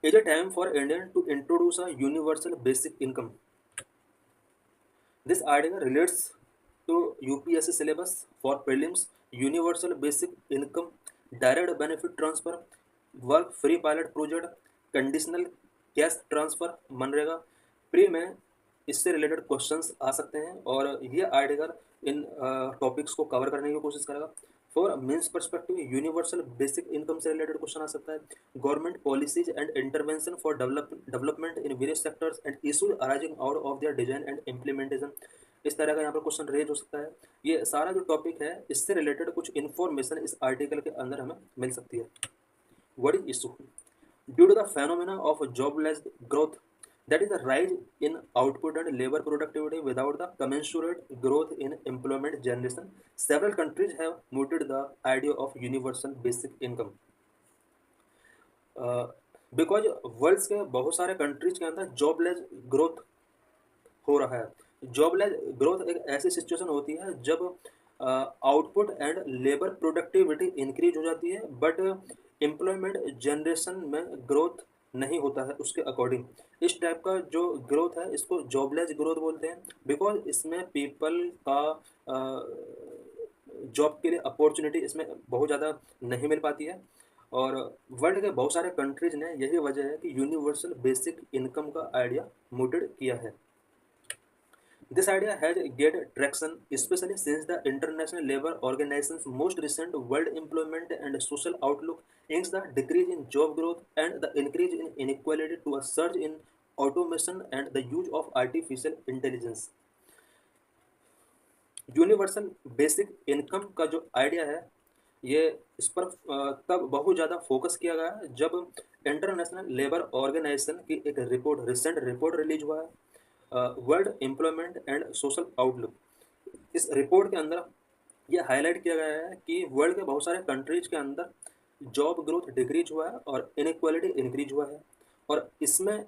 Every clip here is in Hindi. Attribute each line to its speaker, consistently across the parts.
Speaker 1: is a time for Indian to introduce a universal basic income. This idea relates to UPSC syllabus for prelims, universal basic income, direct benefit transfer, work free pilot project, conditional cash transfer, MNREGA pre में इससे रिलेटेड क्वेश्चंस आ सकते हैं और ये आर्टिकल इन टॉपिक्स को कवर करने की कोशिश करेगा। For means perspective universal basic income से रिलेटेड क्वेश्चन आ सकता है। Government policies and intervention for development in various sectors and issues arising out of their design and implementation, इस तरह का यहाँ पर क्वेश्चन रेज हो सकता है। ये सारा जो टॉपिक है इससे रिलेटेड कुछ इन्फॉर्मेशन इस आर्टिकल के अंदर हमें मिल सकती है। What is issue? Due to the phenomena of jobless growth, that is the rise in output and labor productivity without the commensurate growth in employment generation, several countries have mooted the idea of universal basic income. Because world के बहुत सारे कंट्रीज के अंदर जॉबलेस ग्रोथ हो रहा है। जॉबलेस ग्रोथ एक ऐसी सिचुएशन होती है जब output and labour productivity increase हो जाती है बट एम्प्लॉयमेंट जनरेशन में ग्रोथ नहीं होता है उसके अकॉर्डिंग। इस टाइप का जो ग्रोथ है इसको जॉबलेस ग्रोथ बोलते हैं बिकॉज इसमें पीपल का जॉब के लिए अपॉर्चुनिटी इसमें बहुत ज़्यादा नहीं मिल पाती है। और वर्ल्ड के बहुत सारे कंट्रीज ने यही वजह है कि यूनिवर्सल बेसिक इनकम का आइडिया मोटेड किया है। This idea has gained traction, especially since the International Labour Organization's most recent World Employment and Social Outlook aims the decrease in job growth and the increase in inequality to a surge in automation and the use of artificial intelligence. Universal basic income का जो आइडिया है ये इस पर तब बहुत ज़्यादा फोकस किया गया है जब इंटरनेशनल लेबर ऑर्गेनाइजेशन की एक रिपोर्ट रिसेंट रिपोर्ट रिलीज हुआ है, world employment and social outlook. इस रिपोर्ट के अंदर ये हाईलाइट किया गया है कि वर्ल्ड के बहुत सारे कंट्रीज के अंदर जॉब ग्रोथ डिक्रीज हुआ है और इनइक्वालिटी इंक्रीज हुआ है और इसमें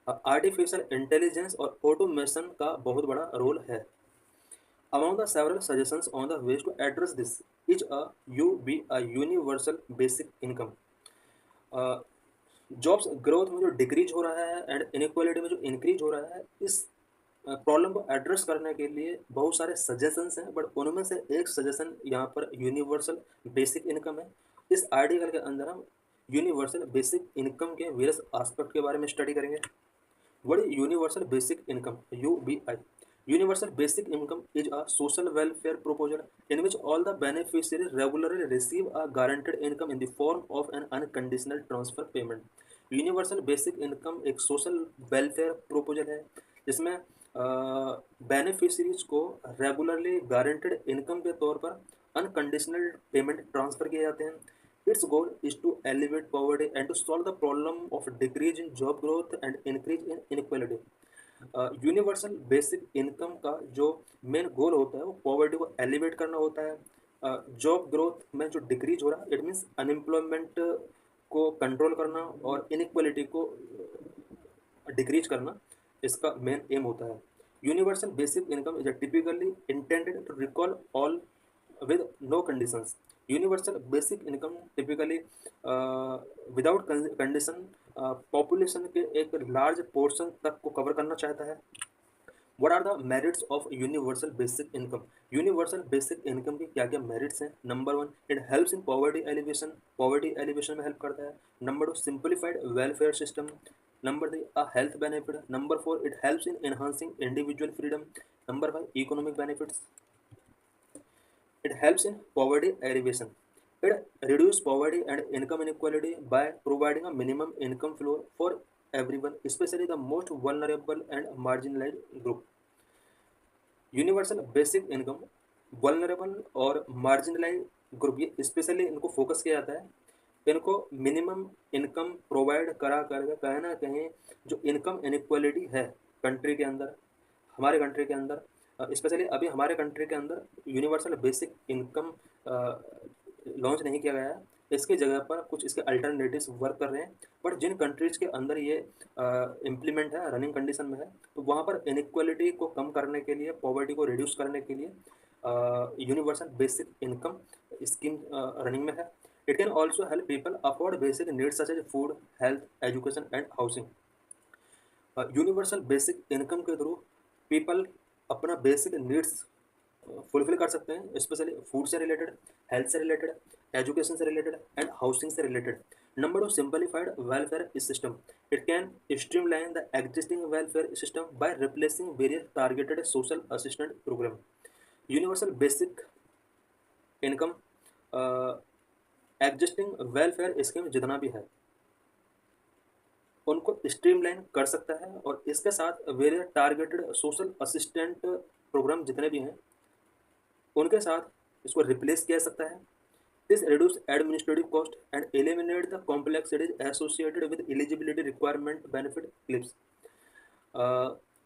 Speaker 1: आर्टिफिशियल इंटेलिजेंस और ऑटोमेशन का बहुत बड़ा रोल है। Among the several suggestions on the ways to address this is a universal basic income. Jobs growth में जो डिक्रीज हो रहा है एंड इनइक्वालिटी में जो इंक्रीज हो रहा है इस प्रॉब्लम को एड्रेस करने के लिए बहुत सारे सजेशंस हैं बट उनमें से एक सजेशन यहाँ पर यूनिवर्सल बेसिक इनकम है। इस आर्टिकल के अंदर हम यूनिवर्सल बेसिक इनकम के वेरियस एस्पेक्ट के बारे में स्टडी करेंगे। What is universal basic income? UBI. Universal basic income is a social welfare proposal in which all the beneficiaries regularly receive a guaranteed income in the form of an unconditional transfer payment. Universal basic income एक सोशल वेलफेयर प्रोपोजल है जिसमें बेनिफिशरीज को रेगुलरली गारंटेड इनकम के तौर पर अनकंडीशनल पेमेंट ट्रांसफर किए जाते हैं। Its goal is to alleviate poverty and to solve the problem of decrease in job growth and increase in inequality. Universal basic income का जो मेन गोल होता है वो पॉवर्टी को एलिवेट करना होता है। जॉब ग्रोथ में जो डिक्रीज हो रहा है इट मीन्स अनएम्प्लॉयमेंट को कंट्रोल करना और इनइक्वालिटी को डिक्रीज करना इसका मेन एम होता है। Universal basic income is typically intended to recall all with no conditions. Universal basic income typically without condition population के एक large portion तक को cover करना चाहता है। What are the merits of universal basic income? Universal basic income की क्या क्या merits हैं? Number 1, it helps in poverty alleviation. Poverty alleviation में help करता है। Number 2, simplified welfare system. Number 3, a health benefit. Number 4, it helps in enhancing individual freedom. Number 5, economic benefits. It helps in poverty alleviation. It reduces poverty and income inequality by providing a minimum income floor for everyone, especially the most vulnerable and marginalized group. Universal basic income vulnerable और मार्जिनलाइज ग्रुप ये स्पेशली इनको फोकस किया जाता है। इनको मिनिमम इनकम प्रोवाइड करा करके कहीं ना कहीं जो इनकम इनइक्वालिटी है कंट्री के अंदर, हमारे कंट्री के अंदर स्पेशली अभी हमारे कंट्री के अंदर यूनिवर्सल बेसिक इनकम लॉन्च नहीं किया गया है। इसकी जगह पर कुछ इसके अल्टरनेटिव्स वर्क कर रहे हैं बट जिन कंट्रीज़ के अंदर ये इम्प्लीमेंट है रनिंग कंडीशन में है तो वहाँ पर इनइक्वालिटी को कम करने के लिए पॉवर्टी को रिड्यूस करने के लिए universal basic income scheme running में है। It can also help people afford basic needs such as food, health, education, and housing. Universal basic income के थ्रू पीपल अपना बेसिक नीड्स फुलफिल कर सकते हैं, स्पेशली फूड से रिलेटेड, हेल्थ से रिलेटेड, एजुकेशन से रिलेटेड एंड हाउसिंग से related. Number two, simplified welfare system. It can streamline the existing welfare system by replacing various targeted social assistant programme. Universal basic income existing welfare scheme जितना भी है उनको स्ट्रीमलाइन कर सकता है, और इसके साथ various targeted social assistant programme जितने भी हैं उनके साथ इसको रिप्लेस किया जा सकता है. This reduce administrative cost and eliminate the complexities associated with eligibility requirement benefit clips.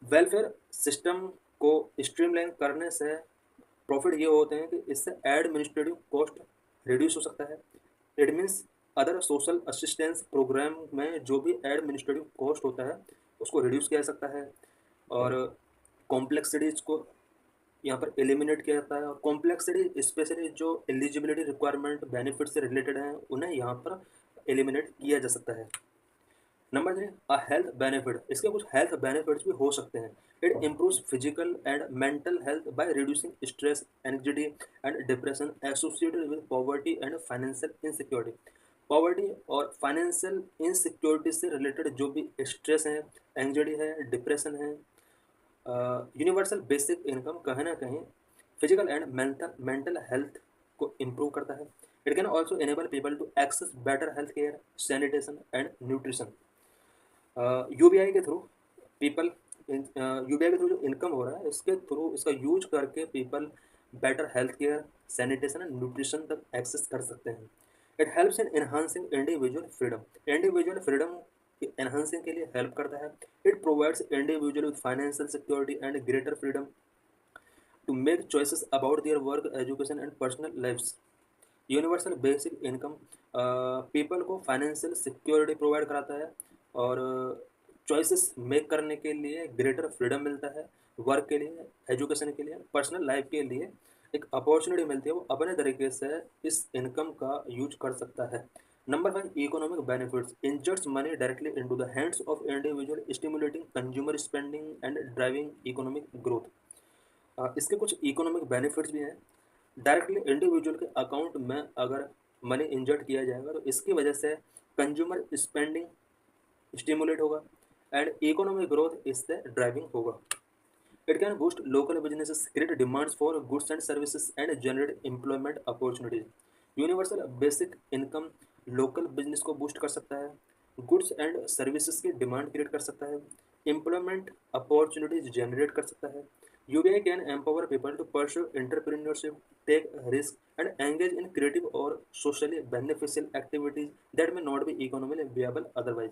Speaker 1: Welfare system को स्ट्रीमलाइन करने से प्रॉफिट ये होते हैं कि इससे एडमिनिस्ट्रेटिव कॉस्ट रिड्यूस हो सकता है. It means other social assistance programme में जो भी एडमिनिस्ट्रेटिव कॉस्ट होता है उसको रिड्यूस किया जा सकता है, और कॉम्प्लेक्सिटीज को यहाँ पर एलिमिनेट किया जाता है, और कॉम्प्लेक्सिटी स्पेशली जो एलिजिबिलिटी रिक्वायरमेंट बेनिफिट से रिलेटेड हैं उन्हें यहाँ पर एलिमिनेट किया जा सकता है. नंबर 3, अ हेल्थ बेनिफिट. इसके कुछ हेल्थ बेनिफिट्स भी हो सकते हैं. It improves physical and mental health by reducing stress, anxiety and depression associated with poverty and financial insecurity. Poverty और फाइनेंशियल इनसिक्योरिटी से रिलेटेड जो भी स्ट्रेस है, एंग्जाइटी है, डिप्रेशन है, यूनिवर्सल बेसिक इनकम कहीं ना कहीं फिजिकल एंड मेंटल हेल्थ को इम्प्रूव करता है. It can also enable people to access better health care, sanitation and nutrition. UBI के थ्रू पीपल यूबीआई के थ्रू जो इनकम हो रहा है इसके थ्रू इसका यूज करके people better health care, sanitation and nutrition तक एक्सेस कर सकते हैं. It helps in enhancing individual freedom. Individual freedom enhancing के लिए हेल्प करता है. It provides individual with financial security and greater freedom to make choices about their work, education and personal lifes. Universal basic income people को फाइनेंशियल सिक्योरिटी प्रोवाइड कराता है, और चॉइसेस मेक करने के लिए ग्रेटर फ्रीडम मिलता है. वर्क के लिए, एजुकेशन के लिए, पर्सनल लाइफ के लिए एक अपॉर्चुनिटी मिलती है, वो अपने तरीके से इस इनकम का यूज कर सकता है. Number 5, economic benefits. Injects money directly into the hands of individual, stimulating consumer spending and driving economic growth. इसके कुछ इकोनॉमिक बेनिफिट्स भी हैं. डायरेक्टली इंडिविजुअल के अकाउंट में अगर मनी इंजर्ट किया जाएगा तो इसकी वजह से कंज्यूमर स्पेंडिंग स्टिमुलेट होगा एंड इकोनॉमिक ग्रोथ इससे ड्राइविंग होगा. It can boost local businesses, create demands for goods and services and generate employment opportunities. Universal basic income local business को बूस्ट कर सकता है, गुड्स एंड सर्विसेज की डिमांड क्रिएट कर सकता है, एम्प्लॉयमेंट अपॉर्चुनिटीज जनरेट कर सकता है. UBI can empower people to pursue entrepreneurship, take risks, and engage in creative or socially beneficial activities that may not be economically viable otherwise.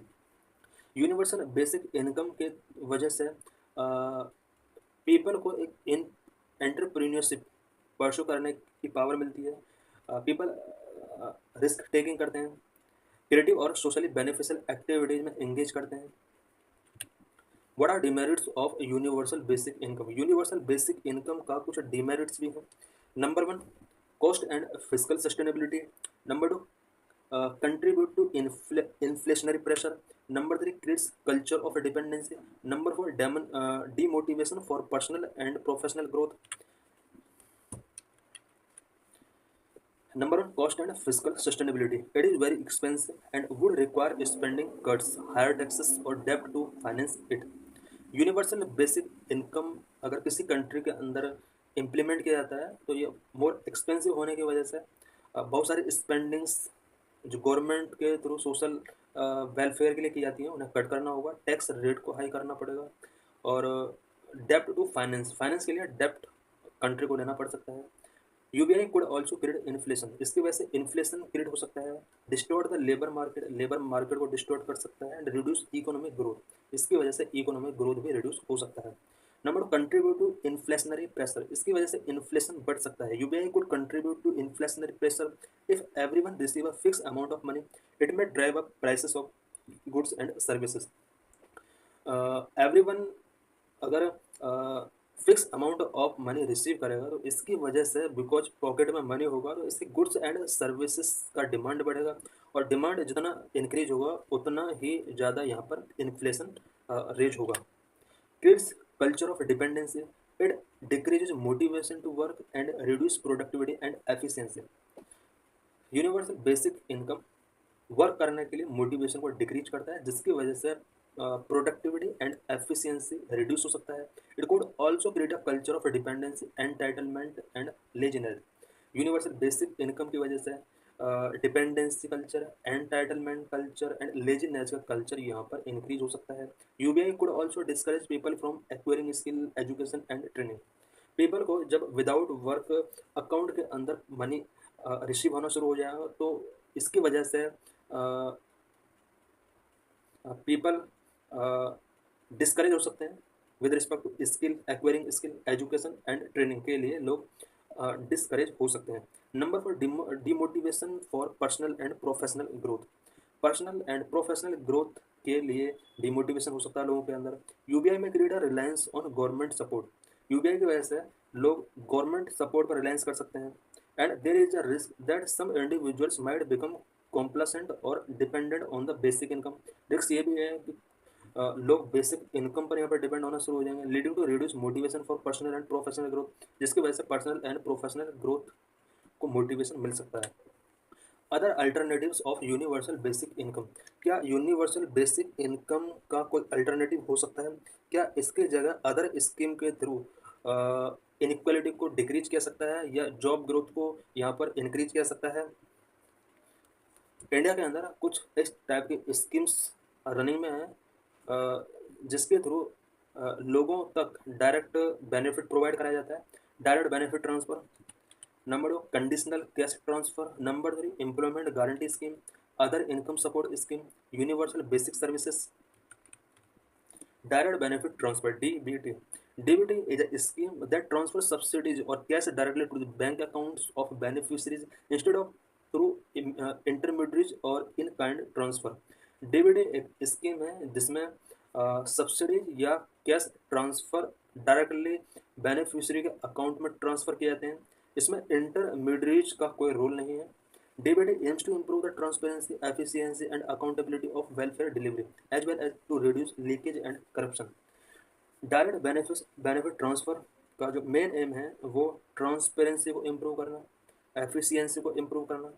Speaker 1: Universal basic income के वजह से पीपल को एक इन एंटरप्रीनियरशिप परसू करने की पावर मिलती है. पीपल रिस्क टेकिंग करते हैं, क्रिएटिव और सोशली बेनिफिशियल एक्टिविटीज में एंगेज करते हैं. What are demerits of universal basic income. Universal basic income का कुछ डिमेरिट्स भी हैं. Number 1, cost and physical sustainability. Number 2, contribute to inflationary pressure. Number 3, creates culture of dependency. Number 4, demotivation for personal and professional growth. Number 1, cost and fiscal sustainability. It is very expensive and would require spending cuts, higher taxes or debt to finance it. Universal basic income अगर किसी कंट्री के अंदर इम्प्लीमेंट किया जाता है तो ये मोर एक्सपेंसिव होने की वजह से बहुत सारी स्पेंडिंग्स जो गवर्नमेंट के थ्रू सोशल वेलफेयर के लिए की जाती हैं उन्हें कट करना होगा, टैक्स रेट को हाई करना पड़ेगा, और डेप्ट टू फाइनेंस के लिए डेप्ट कंट्री को लेना पड़ सकता है. UBI could also create inflation. इसकी वजह से इन्फ्लेशन क्रिएट हो सकता है. डिस्टॉर्ट द लेबर मार्केट को डिस्टॉर्ट कर सकता है एंड रिड्यूस इकोनॉमिक ग्रोथ. इसकी वजह से इकोनॉमिक ग्रोथ भी रिड्यूस हो सकता है. Number 2, contribute to inflationary pressure. इसकी वजह से इन्फ्लेशन बढ़ सकता है. UBI could contribute to inflationary pressure if everyone receive a fix amount of money. It may drive up prices of goods and services. Everyone अगर fix amount of money receive करेगा, तो इसकी वजह से बिकॉज पॉकेट में मनी होगा तो इसकी गुड्स एंड सर्विसेज का डिमांड बढ़ेगा, और डिमांड जितना इंक्रीज होगा उतना ही ज़्यादा यहाँ पर इन्फ्लेशन रेज होगा। Kids culture of dependency, it decreases motivation to work and reduce productivity and efficiency. Universal basic income work करने के लिए मोटिवेशन को डिक्रीज करता है, जिसकी वजह से प्रोडक्टिविटी एंड एफिशिएंसी रिड्यूस हो सकता है। It could also create a culture of dependency, entitlement and laziness. Universal basic income की वजह से dependency culture, entitlement culture and laziness का कल्चर यहाँ पर इंक्रीज हो सकता है। UBI could also discourage people from acquiring skill, education and training. People को जब विदाउट वर्क अकाउंट के अंदर मनी रिसीव होना शुरू हो जाएगा, तो इसकी वजह से पीपल डिस्करेज हो सकते हैं with respect to skill, acquiring skill, education and training के लिए लोग डिस्करेज हो सकते हैं। Number four demotivation for personal and professional growth. Personal and professional growth के लिए डिमोटिवेशन हो सकता है लोगों के अंदर। यूबीआई में create reliance on government support. UBI की वजह से लोग गवर्नमेंट सपोर्ट पर रिलायंस कर सकते हैं, and there is a risk that some individuals might become complacent और dependent on the basic income. Risk ये भी है कि लोग बेसिक इनकम पर यहाँ पर डिपेंड होना शुरू हो जाएंगे, leading to reduce motivation for personal and professional growth, जिसकी वजह से पर्सनल एंड प्रोफेशनल ग्रोथ को मोटिवेशन मिल सकता है। Other alternatives of universal basic income. क्या यूनिवर्सल बेसिक इनकम का कोई अल्टरनेटिव हो सकता है? क्या इसके जगह अदर स्कीम के थ्रू इनक्वालिटी को डिक्रीज किया सकता है, या जॉब ग्रोथ को यहाँ पर इंक्रीज किया सकता है? इंडिया के अंदर कुछ इस टाइप की स्कीम्स रनिंग में है, जिसके थ्रू लोगों तक डायरेक्ट बेनिफिट प्रोवाइड कराया जाता है। Direct benefit transfer, number 2 conditional cash transfer, number 3 employment guarantee scheme, other income support scheme, universal basic services. Direct benefit transfer (DBT). DBT is a scheme that transfers subsidies or cash directly to the bank accounts of beneficiaries instead of through intermediaries or in kind transfer। DBT एक स्कीम है जिसमें सब्सिडी या कैश ट्रांसफर डायरेक्टली बेनिफिशियरी के अकाउंट में ट्रांसफर किए जाते हैं। इसमें इंटरमीडिएट का कोई रोल नहीं है। DBT aims to improve the transparency, efficiency, and accountability of welfare delivery, as well as to reduce leakage and corruption। Direct benefit transfer का जो मेन एम है वो ट्रांसपेरेंसी को इम्प्रूव करना, एफिशिएंसी को इम्प्रूव करना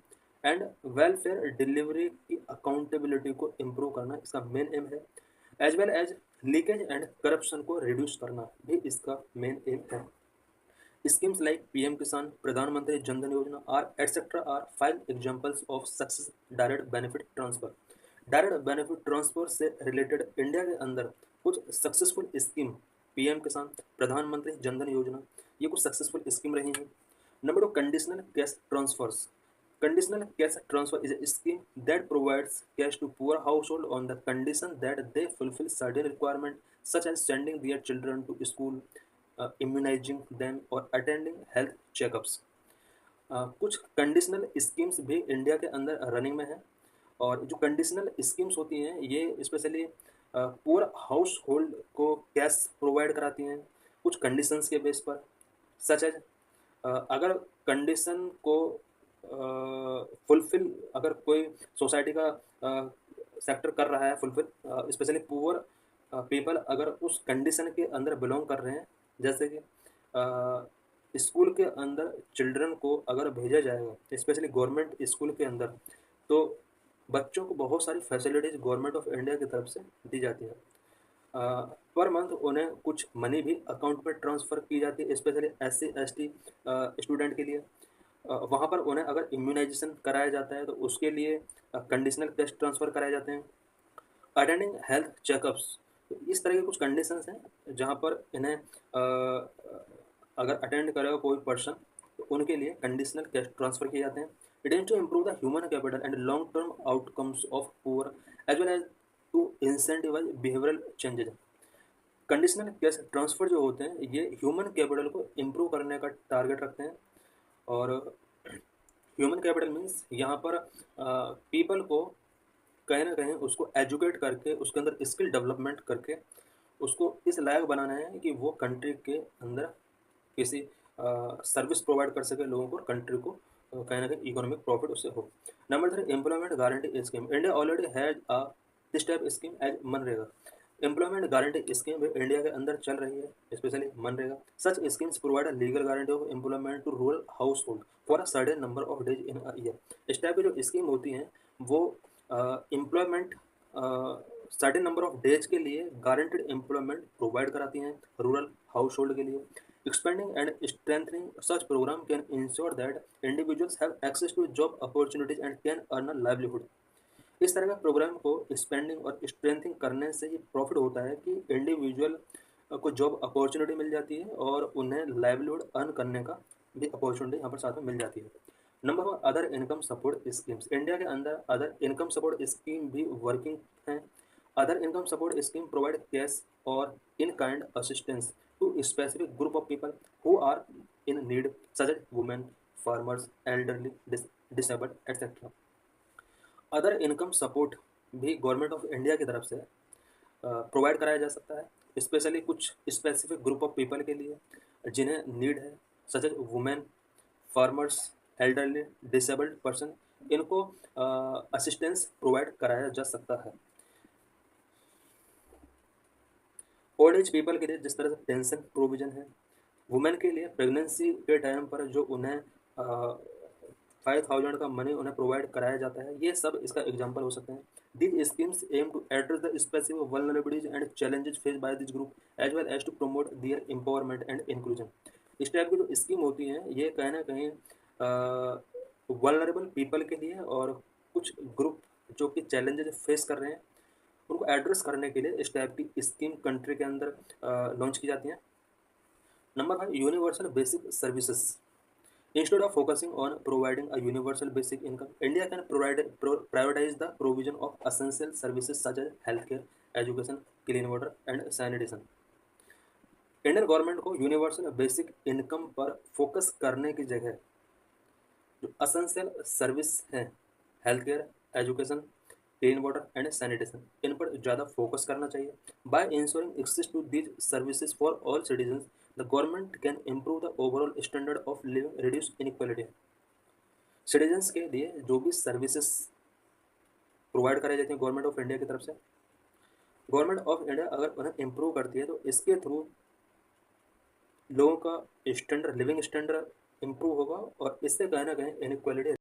Speaker 1: एंड वेलफेयर डिलीवरी की अकाउंटेबिलिटी को इम्प्रूव करना इसका मेन एम है, as well as leakage and corruption को रिड्यूस करना भी इसका मेन एम है। Schemes like PM Kisan, Pradhan Mantri Jan Dhan Yojana are etc. are 5 examples of success direct benefit transfer। Direct benefit transfer से रिलेटेड इंडिया के अंदर कुछ सक्सेसफुल स्कीम, पीएम किसान, प्रधानमंत्री जन धन योजना, ये कुछ सक्सेसफुल स्कीम रही हैं। Number 2 conditional cash transfers. Conditional cash transfer is a scheme that provides cash to poor household on the condition that they fulfill certain requirements such as sending their children to school, immunizing them or attending health checkups। कुछ कंडीशनल स्कीम्स भी इंडिया के अंदर रनिंग में है, और जो कंडीशनल स्कीम्स होती हैं ये स्पेशली पुअर हाउस होल्ड को कैश प्रोवाइड कराती हैं कुछ कंडीशंस के बेस पर, सच एज अगर कंडीशन को फुलफिल, अगर कोई सोसाइटी का सेक्टर कर रहा है फुलफिल, स्पेशली पुअर पीपल अगर उस कंडीशन के अंदर बिलोंग कर रहे हैं, जैसे कि स्कूल के अंदर चिल्ड्रन को अगर भेजा जाएगा स्पेशली गवर्नमेंट स्कूल के अंदर, तो बच्चों को बहुत सारी फैसिलिटीज़ गवर्नमेंट ऑफ इंडिया की तरफ से दी जाती है। पर मंथ उन्हें कुछ मनी भी अकाउंट में ट्रांसफ़र की जाती है, स्पेशली SC ST स्टूडेंट के लिए। वहाँ पर उन्हें अगर इम्यूनाइजेशन कराया जाता है तो उसके लिए कंडीशनल कैश ट्रांसफ़र कराए जाते हैं। अटेंडिंग हेल्थ चेकअप्स, तो इस तरह के कुछ कंडीशंस हैं जहाँ पर इन्हें अगर अटेंड करेगा कोई पर्सन तो उनके लिए कंडीशनल कैश ट्रांसफ़र किए जाते हैं। It aims to improve the human capital and long term outcomes of poor as well as to incentivise behavioural changes. Conditional cash transfer जो होते हैं ये ह्यूमन कैपिटल को इम्प्रूव करने का टारगेट रखते हैं, और ह्यूमन कैपिटल मीन्स यहाँ पर पीपल को कहीं ना कहीं उसको एजुकेट करके उसके अंदर स्किल डेवलपमेंट करके उसको इस लायक बनाना है कि वो कंट्री के अंदर किसी सर्विस प्रोवाइड कर सके लोगों को, कंट्री को कहीं ना कहीं इकोनॉमिक प्रॉफिट उससे हो। Number 3, employment guarantee scheme. India already has a this type scheme as मनरेगा। एम्प्लॉयमेंट गारंटी स्कीम इंडिया के अंदर चल रही है, स्पेशली मनरेगा। Such schemes provide legal guarantee of employment to rural household for a certain number of days in a year. इस टाइप की जो स्कीम होती हैं वो employment certain number of days के लिए गारंटेड एम्प्लॉयमेंट प्रोवाइड कराती हैं रूरल हाउस होल्ड के लिए। Expanding and strengthening such program can ensure that individuals have access to job opportunities and can earn a livelihood। इस तरह का प्रोग्राम को एक्सपेंडिंग और स्ट्रेंथिंग करने से ये प्रॉफिट होता है कि इंडिविजुअल को जॉब अपॉर्चुनिटी मिल जाती है और उन्हें लाइवलीहुड अर्न करने का भी अपॉर्चुनिटी यहाँ पर साथ में मिल जाती है। Number 1, other income support schemes. India के अंदर अदर इनकम सपोर्ट स्कीम भी वर्किंग हैं। Other income support scheme provide cash और in kind assistance to specific group of people who are in need, such as women, farmers, elderly, disabled etcetera. Other income support भी गवर्नमेंट ऑफ इंडिया की तरफ से प्रोवाइड कराया जा सकता है, स्पेशली कुछ स्पेसिफिक ग्रुप ऑफ पीपल के लिए जिन्हें नीड है, such as women, farmers, elderly, disabled person. इनको असिस्टेंस प्रोवाइड कराया जा सकता है। ओल्ड एज पीपल के लिए जिस तरह से पेंशन प्रोविजन है, वुमेन के लिए प्रेगनेंसी के टाइम पर जो उन्हें 5,000 का मनी उन्हें प्रोवाइड कराया जाता है, ये सब इसका एग्जांपल हो सकते हैं। These schemes aim to address the specific vulnerabilities and challenges face by this group as well as to promote their empowerment and inclusion. इस टाइप की जो स्कीम होती हैं ये कहीं ना कहीं वल्नरेबल पीपल के लिए और कुछ ग्रुप जो कि चैलेंजेस फेस कर रहे हैं उनको एड्रेस करने के लिए इस टाइप की स्कीम कंट्री के अंदर लॉन्च की जाती हैं। Number 5, universal basic services. Instead of focusing on providing a universal basic income, India can prioritize the provision of essential services such as healthcare, education, clean water, and sanitation। Indian government को यूनिवर्सल बेसिक इनकम पर फोकस करने की जगह जो असेंशियल सर्विस हैं, health care, education, clean water and sanitation, इन पर ज़्यादा फोकस करना चाहिए। By ensuring access to these services for all citizen, the government can improve the overall standard of living, reduce inequality. Citizens के लिए जो भी सर्विसेज प्रोवाइड कराई जाती हैं गवर्नमेंट ऑफ इंडिया की तरफ से, गवर्नमेंट ऑफ इंडिया अगर उन्हें इम्प्रूव करती है तो इसके थ्रू लोगों का स्टैंडर्ड, लिविंग स्टैंडर्ड इम्प्रूव होगा और इससे कहीं ना कहीं इनइक्वालिटी